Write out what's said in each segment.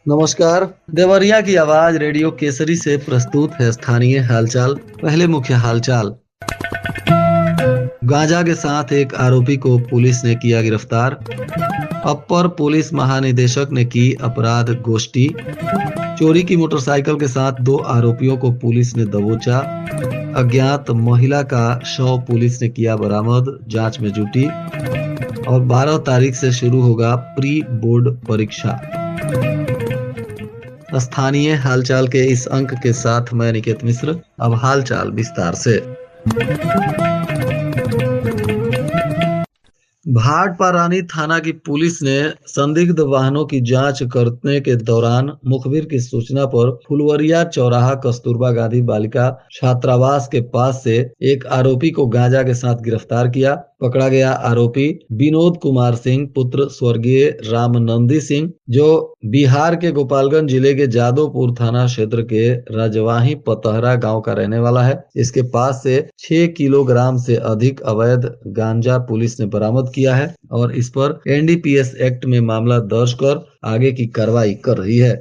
नमस्कार। देवरिया की आवाज रेडियो केसरी से प्रस्तुत है स्थानीय हालचाल। पहले मुख्य हालचाल। गांजा के साथ एक आरोपी को पुलिस ने किया गिरफ्तार। अपर पुलिस महानिदेशक ने की अपराध गोष्ठी। चोरी की मोटरसाइकिल के साथ 2 आरोपियों को पुलिस ने दबोचा। अज्ञात महिला का शव पुलिस ने किया बरामद, जांच में जुटी। और 12 तारीख से शुरू होगा प्री बोर्ड परीक्षा। स्थानीय हालचाल के इस अंक के साथ मैं निकेत मिश्र। अब हालचाल विस्तार से। भाटपारानी थाना की पुलिस ने संदिग्ध वाहनों की जांच करने के दौरान मुखबिर की सूचना पर फुलवरिया चौराहा कस्तूरबा गांधी बालिका छात्रावास के पास से एक आरोपी को गांजा के साथ गिरफ्तार किया। पकड़ा गया आरोपी विनोद कुमार सिंह पुत्र स्वर्गीय रामनंदी सिंह, जो बिहार के गोपालगंज जिले के जादवपुर थाना क्षेत्र के रजवाही पतहरा गांव का रहने वाला है। इसके पास से 6 किलोग्राम से अधिक अवैध गांजा पुलिस ने बरामद किया है और इस पर एनडीपीएस एक्ट में मामला दर्ज कर आगे की कार्रवाई कर रही है।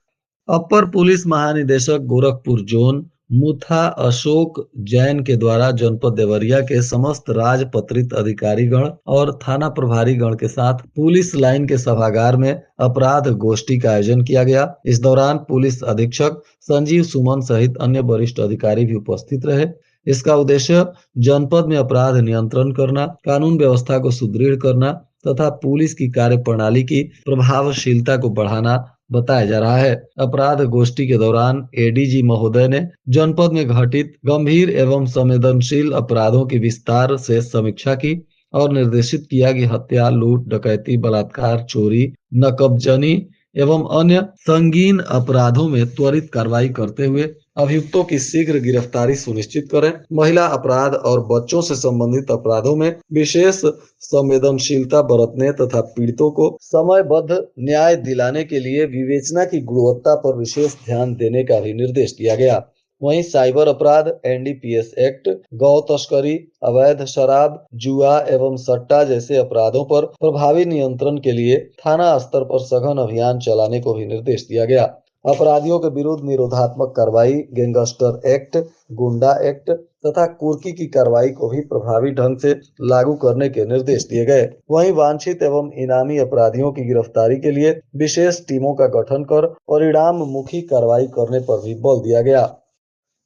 अपर पुलिस महानिदेशक गोरखपुर जोन मुथा अशोक जैन के द्वारा जनपद देवरिया के समस्त राजपत्रित अधिकारीगण और थाना प्रभारीगण के साथ पुलिस लाइन के सभागार में अपराध गोष्ठी का आयोजन किया गया। इस दौरान पुलिस अधीक्षक संजीव सुमन सहित अन्य वरिष्ठ अधिकारी भी उपस्थित रहे। इसका उद्देश्य जनपद में अपराध नियंत्रण करना, कानून व्यवस्था को सुदृढ़ करना तथा पुलिस की कार्य प्रणाली की प्रभावशीलता को बढ़ाना बताया जा रहा है। अपराध गोष्ठी के दौरान एडीजी महोदय ने जनपद में घटित गंभीर एवं संवेदनशील अपराधों की विस्तार से समीक्षा की और निर्देशित किया कि हत्या, लूट, डकैती, बलात्कार, चोरी, नकबजनी एवं अन्य संगीन अपराधों में त्वरित कार्रवाई करते हुए अभियुक्तों की शीघ्र गिरफ्तारी सुनिश्चित करें। महिला अपराध और बच्चों से संबंधित अपराधों में विशेष संवेदनशीलता बरतने तथा पीड़ितों को समयबद्ध न्याय दिलाने के लिए विवेचना की गुणवत्ता पर विशेष ध्यान देने का भी निर्देश दिया गया। वहीं साइबर अपराध, एनडीपीएस एक्ट, गौ तस्करी, अवैध शराब, जुआ एवं सट्टा जैसे अपराधों पर प्रभावी नियंत्रण के लिए थाना स्तर पर सघन अभियान चलाने को भी निर्देश दिया गया। अपराधियों के विरुद्ध निरोधात्मक कार्रवाई, गैंगस्टर एक्ट, गुंडा एक्ट तथा कुर्की की कार्रवाई को भी प्रभावी ढंग से लागू करने के निर्देश दिए गए। वहीं वांछित एवं इनामी अपराधियों की गिरफ्तारी के लिए विशेष टीमों का गठन कर परिणाम मुखी कार्रवाई करने पर भी बल दिया गया।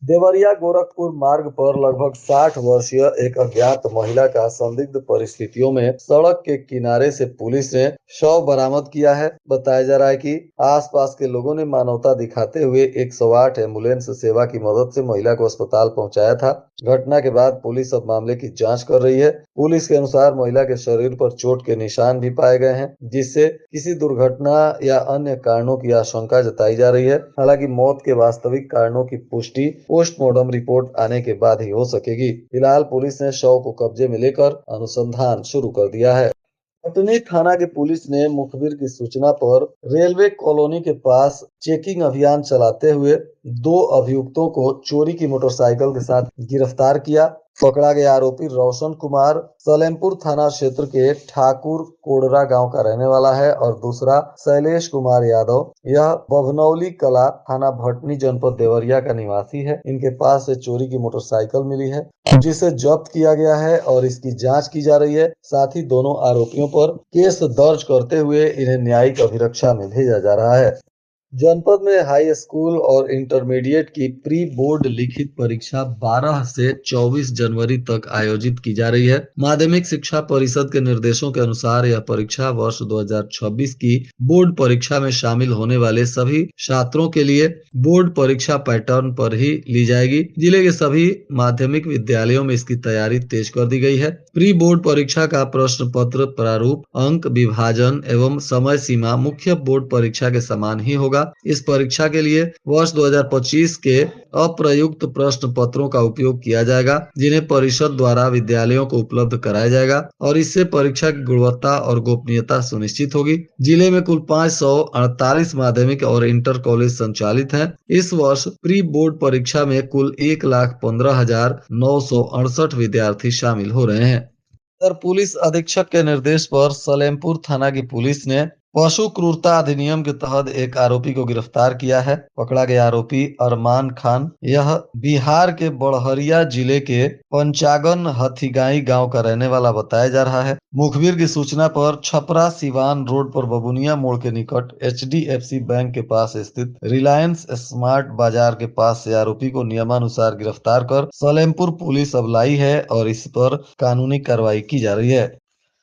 देवरिया गोरखपुर मार्ग पर लगभग 60 वर्षीय एक अज्ञात महिला का संदिग्ध परिस्थितियों में सड़क के किनारे से पुलिस ने शव बरामद किया है। बताया जा रहा है कि आसपास के लोगों ने मानवता दिखाते हुए 108 एम्बुलेंस सेवा की मदद से महिला को अस्पताल पहुंचाया था। घटना के बाद पुलिस अब मामले की जांच कर रही है। पुलिस के अनुसार महिला के शरीर पर चोट के निशान भी पाए गए हैं, जिससे किसी दुर्घटना या अन्य कारणों की आशंका जताई जा रही है। हालांकि मौत के वास्तविक कारणों की पुष्टि पोस्टमार्टम रिपोर्ट आने के बाद ही हो सकेगी। फिलहाल पुलिस ने शव को कब्जे में लेकर अनुसंधान शुरू कर दिया है। कटनी थाना की पुलिस ने मुखबिर की सूचना पर रेलवे कॉलोनी के पास चेकिंग अभियान चलाते हुए 2 अभियुक्तों को चोरी की मोटरसाइकिल के साथ गिरफ्तार किया। पकड़ा गया आरोपी रोशन कुमार सलेमपुर थाना क्षेत्र के ठाकुर कोडरा गांव का रहने वाला है और दूसरा शैलेश कुमार यादव, यह बभनौली कला थाना भटनी जनपद देवरिया का निवासी है। इनके पास से चोरी की मोटरसाइकिल मिली है, जिसे जब्त किया गया है और इसकी जांच की जा रही है। साथ ही दोनों आरोपियों पर केस दर्ज करते हुए इन्हें न्यायिक अभिरक्षा में भेजा जा रहा है। जनपद में हाई स्कूल और इंटरमीडिएट की प्री बोर्ड लिखित परीक्षा 12 से 24 जनवरी तक आयोजित की जा रही है। माध्यमिक शिक्षा परिषद के निर्देशों के अनुसार यह परीक्षा वर्ष 2026 की बोर्ड परीक्षा में शामिल होने वाले सभी छात्रों के लिए बोर्ड परीक्षा पैटर्न पर ही ली जाएगी। जिले के सभी माध्यमिक विद्यालयों में इसकी तैयारी तेज कर दी गई है। प्री बोर्ड परीक्षा का प्रश्न पत्र प्रारूप, अंक विभाजन एवं समय सीमा मुख्य बोर्ड परीक्षा के समान ही होगा। इस परीक्षा के लिए वर्ष 2025 के अप्रयुक्त प्रश्न पत्रों का उपयोग किया जाएगा, जिन्हें परिषद द्वारा विद्यालयों को उपलब्ध कराया जाएगा और इससे परीक्षा की गुणवत्ता और गोपनीयता सुनिश्चित होगी। जिले में कुल 548 माध्यमिक और इंटर कॉलेज संचालित हैं। इस वर्ष प्री बोर्ड परीक्षा में कुल 1,15,968 विद्यार्थी शामिल हो रहे हैं। सदर पुलिस अधीक्षक के निर्देश पर सलेमपुर थाना की पुलिस ने पशु क्रूरता अधिनियम के तहत एक आरोपी को गिरफ्तार किया है। पकड़ा गया आरोपी अरमान खान यह बिहार के बड़हरिया जिले के पंचागन हथीगाई गांव का रहने वाला बताया जा रहा है। मुखबिर की सूचना पर छपरा सिवान रोड पर बबुनिया मोड़ के निकट HDFC बैंक के पास स्थित रिलायंस स्मार्ट बाजार के पास से आरोपी को नियमानुसार गिरफ्तार कर सलेमपुर पुलिस अब लाई है और इस पर कानूनी कार्रवाई की जा रही है।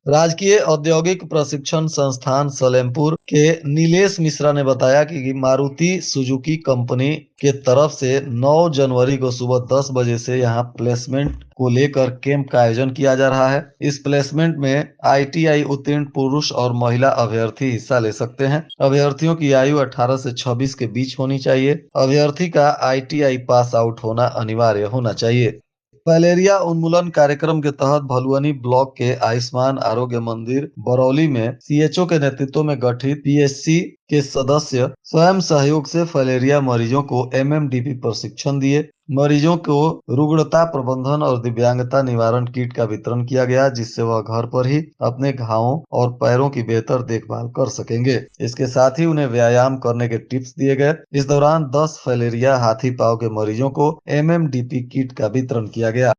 राजकीय औद्योगिक प्रशिक्षण संस्थान सलेमपुर के नीलेश मिश्रा ने बताया कि मारुति सुजुकी कंपनी के तरफ से 9 जनवरी को सुबह 10 बजे से यहां प्लेसमेंट को लेकर कैंप का आयोजन किया जा रहा है। इस प्लेसमेंट में ITI उत्तीर्ण पुरुष और महिला अभ्यर्थी हिस्सा ले सकते हैं। अभ्यर्थियों की आयु 18 से 26 के बीच होनी चाहिए। अभ्यर्थी का ITI पास आउट होना अनिवार्य होना चाहिए। फैलेरिया उन्मूलन कार्यक्रम के तहत भलुअनी ब्लॉक के आयुष्मान आरोग्य मंदिर बरौली में CHO के नेतृत्व में गठित PSC के सदस्य स्वयं सहयोग से फैलेरिया मरीजों को MMDP प्रशिक्षण दिए। मरीजों को रुग्णता प्रबंधन और दिव्यांगता निवारण किट का वितरण किया गया, जिससे वह घर पर ही अपने घावों और पैरों की बेहतर देखभाल कर सकेंगे। इसके साथ ही उन्हें व्यायाम करने के टिप्स दिए गए। इस दौरान 10 फैलेरिया हाथी पांव के मरीजों को MMDP किट का वितरण किया गया।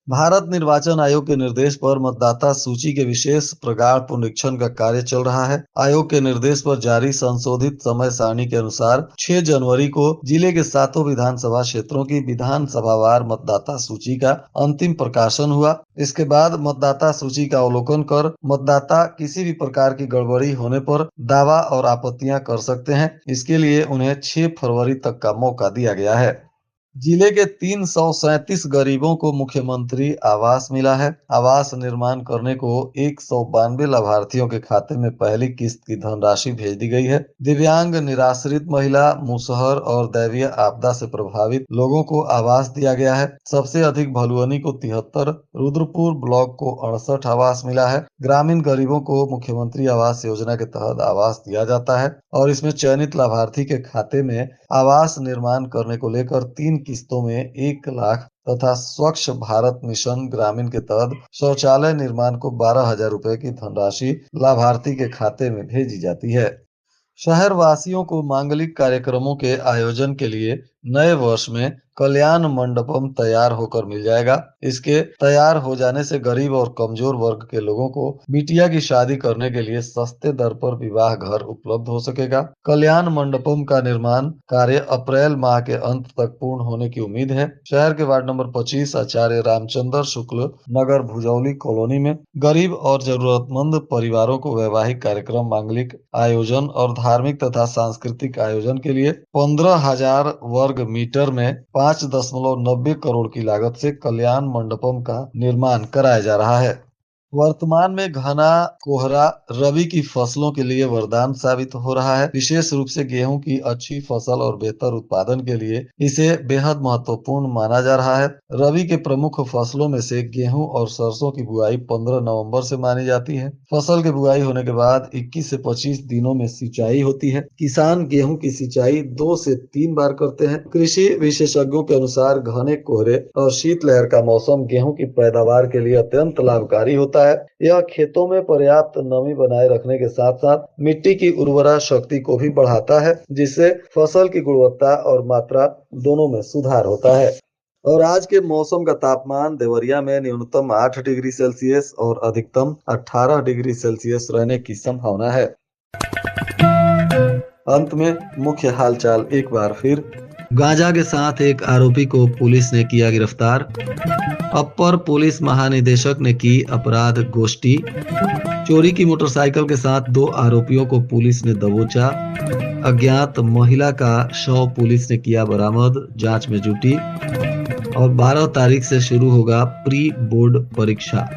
भारत निर्वाचन आयोग के निर्देश पर मतदाता सूची के विशेष प्रगाढ़ पुनरीक्षण का कार्य चल रहा है। आयोग के निर्देश पर जारी संशोधित समय सारणी के अनुसार 6 जनवरी को जिले के 7 विधानसभा क्षेत्रों की विधानसभावार मतदाता सूची का अंतिम प्रकाशन हुआ। इसके बाद मतदाता सूची का अवलोकन कर मतदाता किसी भी प्रकार की गड़बड़ी होने पर दावा और आपत्तियां कर सकते हैं। इसके लिए उन्हें 6 फरवरी तक का मौका दिया गया है। जिले के 337 गरीबों को मुख्यमंत्री आवास मिला है। आवास निर्माण करने को 192 लाभार्थियों के खाते में पहली किस्त की धनराशि भेज दी गई है। दिव्यांग, निराश्रित महिला, मुसहर और दैवीय आपदा से प्रभावित लोगों को आवास दिया गया है। सबसे अधिक भलुअनी को 73, रुद्रपुर ब्लॉक को 68 आवास मिला है। ग्रामीण गरीबों को मुख्यमंत्री आवास योजना के तहत आवास दिया जाता है और इसमें चयनित लाभार्थी के खाते में आवास निर्माण करने को लेकर 3 किस्तों में 1 लाख तथा स्वच्छ भारत मिशन ग्रामीण के तहत शौचालय निर्माण को 12,000 रुपए की धनराशि लाभार्थी के खाते में भेजी जाती है। शहर वासियों को मांगलिक कार्यक्रमों के आयोजन के लिए नए वर्ष में कल्याण मंडपम तैयार होकर मिल जाएगा। इसके तैयार हो जाने से गरीब और कमजोर वर्ग के लोगों को बिटिया की शादी करने के लिए सस्ते दर पर विवाह घर उपलब्ध हो सकेगा। कल्याण मंडपम का निर्माण कार्य अप्रैल माह के अंत तक पूर्ण होने की उम्मीद है। शहर के वार्ड नंबर 25 आचार्य रामचंद्र शुक्ल नगर भुजौली कॉलोनी में गरीब और जरूरतमंद परिवारों को वैवाहिक कार्यक्रम, मांगलिक आयोजन और धार्मिक तथा सांस्कृतिक आयोजन के लिए 15,000 वर्ग मीटर में 5.90 करोड़ की लागत से कल्याण मंडपम का निर्माण कराया जा रहा है। वर्तमान में घना कोहरा रबी की फसलों के लिए वरदान साबित हो रहा है। विशेष रूप से गेहूं की अच्छी फसल और बेहतर उत्पादन के लिए इसे बेहद महत्वपूर्ण माना जा रहा है। रबी के प्रमुख फसलों में से गेहूं और सरसों की बुआई 15 नवंबर से मानी जाती है। फसल की बुआई होने के बाद 21 से 25 दिनों में सिंचाई होती है। किसान गेहूं की सिंचाई 2 से 3 बार करते हैं। कृषि विशेषज्ञों के अनुसार घने कोहरे और शीतलहर का मौसम गेहूं की पैदावार के लिए अत्यंत लाभकारी होता है। यह खेतों में पर्याप्त नमी बनाए रखने के साथ साथ मिट्टी की उर्वरा शक्ति को भी बढ़ाता है, जिससे फसल की गुणवत्ता और मात्रा दोनों में सुधार होता है। और आज के मौसम का तापमान देवरिया में न्यूनतम 8 डिग्री सेल्सियस और अधिकतम 18 डिग्री सेल्सियस रहने की संभावना है। अंत में मुख्य हालचाल एक बार फिर। गांजा के साथ एक आरोपी को पुलिस ने किया गिरफ्तार। अपर पुलिस महानिदेशक ने की अपराध गोष्ठी। चोरी की मोटरसाइकिल के साथ 2 आरोपियों को पुलिस ने दबोचा। अज्ञात महिला का शव पुलिस ने किया बरामद, जांच में जुटी। और 12 तारीख से शुरू होगा प्री बोर्ड परीक्षा।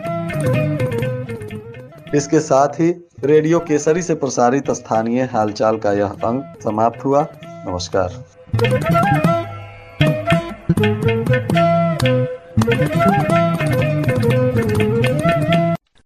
इसके साथ ही रेडियो केसरी से प्रसारित स्थानीय हालचाल का यह अंक समाप्त हुआ। नमस्कार।